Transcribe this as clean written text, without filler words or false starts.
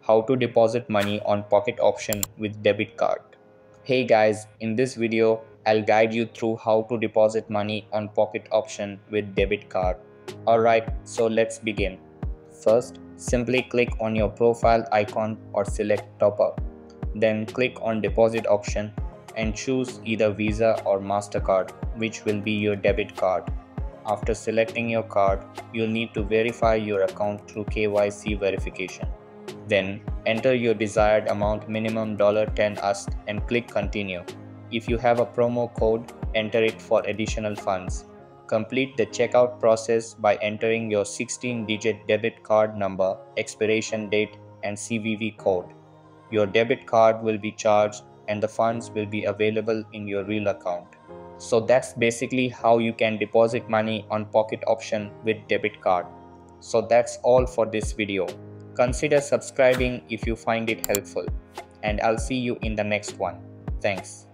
how to deposit money on pocket option with debit card. Hey guys, in this video, I'll guide you through how to deposit money on pocket option with debit card. Alright, so let's begin. First, simply click on your profile icon or select top up. Then click on deposit option and choose either Visa or MasterCard, which will be your debit card. After selecting your card, you'll need to verify your account through KYC verification. Then enter your desired amount, minimum $10 asked, and click continue. If you have a promo code, enter it for additional funds. Complete the checkout process by entering your 16-digit debit card number, expiration date, and CVV code. Your debit card will be charged and the funds will be available in your real account. So that's basically how you can deposit money on pocket option with debit card. So that's all for this video. Consider subscribing if you find it helpful, and I'll see you in the next one. Thanks.